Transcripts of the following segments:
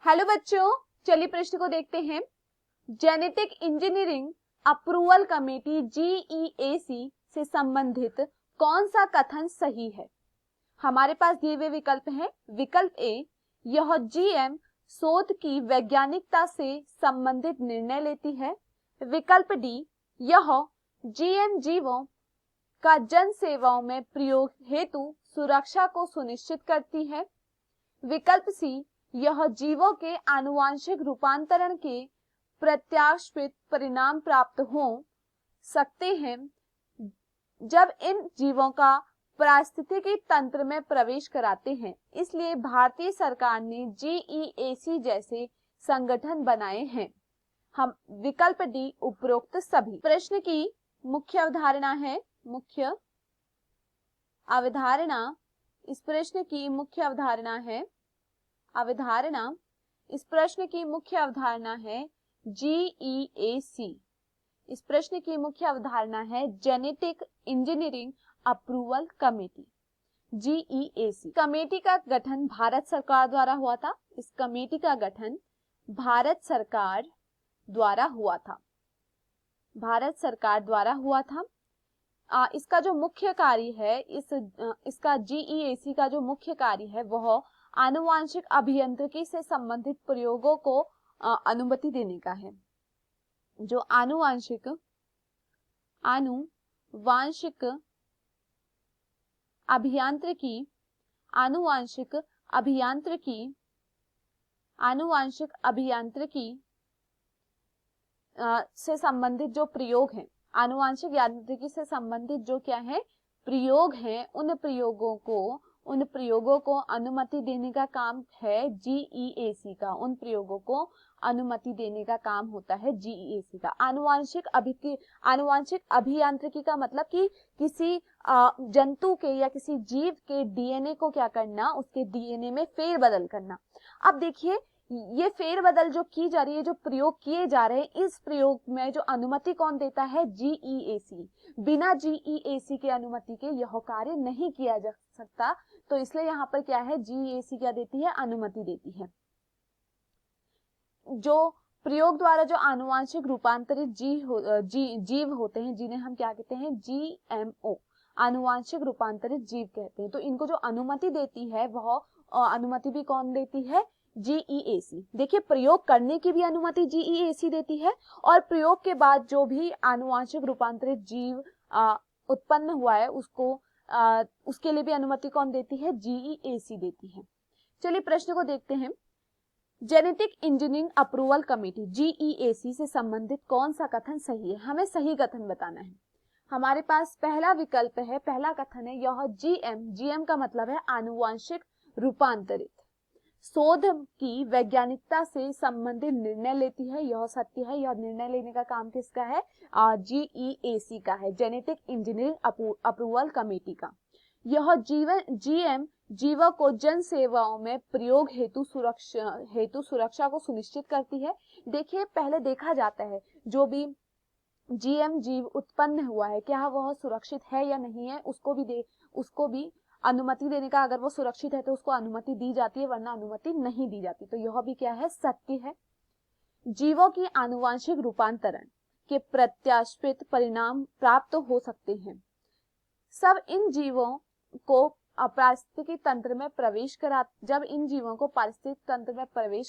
Hello बच्चों, चलिए प्रश्न को देखते हैं। Genetic engineering approval committee GEAC से संबंधित कौन सा कथन सही है? हमारे पास दिए हुए विकल्प हैं। विकल्प ए, यह GM शोध की वैज्ञानिकता से संबंधित निर्णय लेती है। विकल्प डी, यह GM जीवों का जन सेवाओं में प्रयोग हेतु सुरक्षा को सुनिश्चित करती है। विकल्प सी, यह जीवों के आनुवांशिक रूपांतरण के प्रत्याशित परिणाम प्राप्त हो सकते हैं जब इन जीवों का पारिस्थितिकी तंत्र में प्रवेश कराते हैं। इसलिए भारतीय सरकार ने GEAC जैसे संगठन बनाए हैं। हम विकल्प डी, उपरोक्त सभी। प्रश्न की मुख्य अवधारणा है, मुख्य अवधारणा, इस प्रश्न की मुख्य अवधारणा है इस प्रश्न की मुख्य अवधारणा है GEAC। इस प्रश्न की मुख्य अवधारणा है genetic engineering approval committee, GEAC। Committee का गठन भारत सरकार द्वारा हुआ था। इस कमेटी का गठन भारत सरकार द्वारा हुआ था। इसका जो मुख्य कार्य है, इसका GEAC का जो मुख्य कार्य है वह आनुवांशिक अभियांत्रिकी से संबंधित प्रयोगों को अनुमति देने का है। जो आनुवांशिक अभियांत्रिकी से संबंधित जो प्रयोग हैं, आनुवांशिक यांत्रिकी से संबंधित जो क्या है प्रयोग हैं, उन प्रयोगों को अनुमति देने का काम है GEAC का। उन प्रयोगों को अनुमति देने का काम होता है GEAC का। आनुवांशिक अभियांत्रिकी का मतलब कि किसी जंतु के या किसी जीव के DNA को क्या करना, उसके DNA में फेरबदल करना। अब देखिए, ये फेरबदल जो की जा रही है, जो प्रयोग किए जा रहे हैं, इस प्रयोग में जो अनुमति कौन देता है? GEAC। बिना GEAC के अनुमति के यह कार्य नहीं किया जा सकता। तो इसलिए यहाँ पर क्या है, GEAC क्या देती है? अनुमति देती है। जो प्रयोग द्वारा जो आनुवांशिक रूपांतरित जीव होते हैं, जिन्हें हम क्या कहते हैं? GMO, आनुवांशिक रूपांतरित जीव कहते हैं। तो इनको जो अनुमति देती है वह अनुमति भी कौन देती है? GEAC। देखिए, प्रयोग करने की भी अनुमति GEAC देती है और प्रयोग के बाद जो भी आनुवांशिक रूपांतरित जीव उत्पन्न हुआ है उसके लिए भी अनुमति कौन देती है? GEAC देती है। चलिए प्रश्न को देखते हैं। Genetic engineering approval committee GEAC से संबंधित कौन सा कथन सही है? हमें सही कथन बताना है। हमारे पास पहला विकल्प है, पहला कथन है, यह GM का मतलब है आनुवांशिक रूपांतरित शोध की वैज्ञानिकता से संबंधित निर्णय लेती है। यह सत्य है। यह निर्णय लेने का काम किसका है? GEAC का है, जेनेटिक इंजीनियरिंग अप्रूवल कमेटी का। यह GM जीवों को जन सेवाओं में प्रयोग हेतु सुरक्षा को सुनिश्चित करती है। देखिए, पहले देखा जाता है जो भी GM जीव उत्पन्न हुआ है, क्या वह सुरक्षित है या नहीं है, उसको भी अनुमति देने का, अगर वो सुरक्षित है तो उसको अनुमति दी जाती है, वरना अनुमति नहीं दी जाती। तो यह भी क्या है? सत्य है। जीवों की आनुवांशिक रूपांतरण के प्रत्याशित परिणाम प्राप्त हो सकते हैं जब इन जीवों को पारिस्थितिकी तंत्र में प्रवेश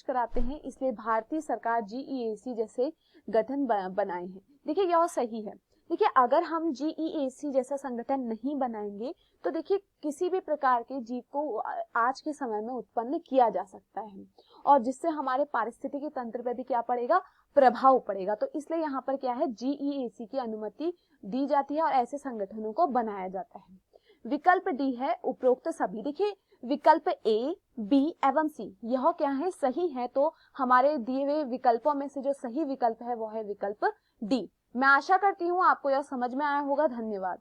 कराते हैं। इसलिए भारतीय सरकार GEAC जैसे गठन बनाए हैं। देखिए, यह सही है। देखिए, अगर हम GEAC जैसा संगठन नहीं बनाएंगे तो देखिए किसी भी प्रकार के जीव को आज के समय में उत्पन्न किया जा सकता है और जिससे हमारे पारिस्थितिकी तंत्र पे भी क्या पड़ेगा? प्रभाव पड़ेगा। तो इसलिए यहाँ पर क्या है? GEAC की अनुमति दी जाती है और ऐसे संगठनों को बनाया जाता है। विकल्प डी है, उपरोक्त सभी। देखिए, विकल्प A, B एवं C यह क्या है? सही है। तो हमारे दिए हुए विकल्पों में से जो सही विकल्प है वो है विकल्प डी। मैं आशा करती हूँ आपको यह समझ में आया होगा। धन्यवाद।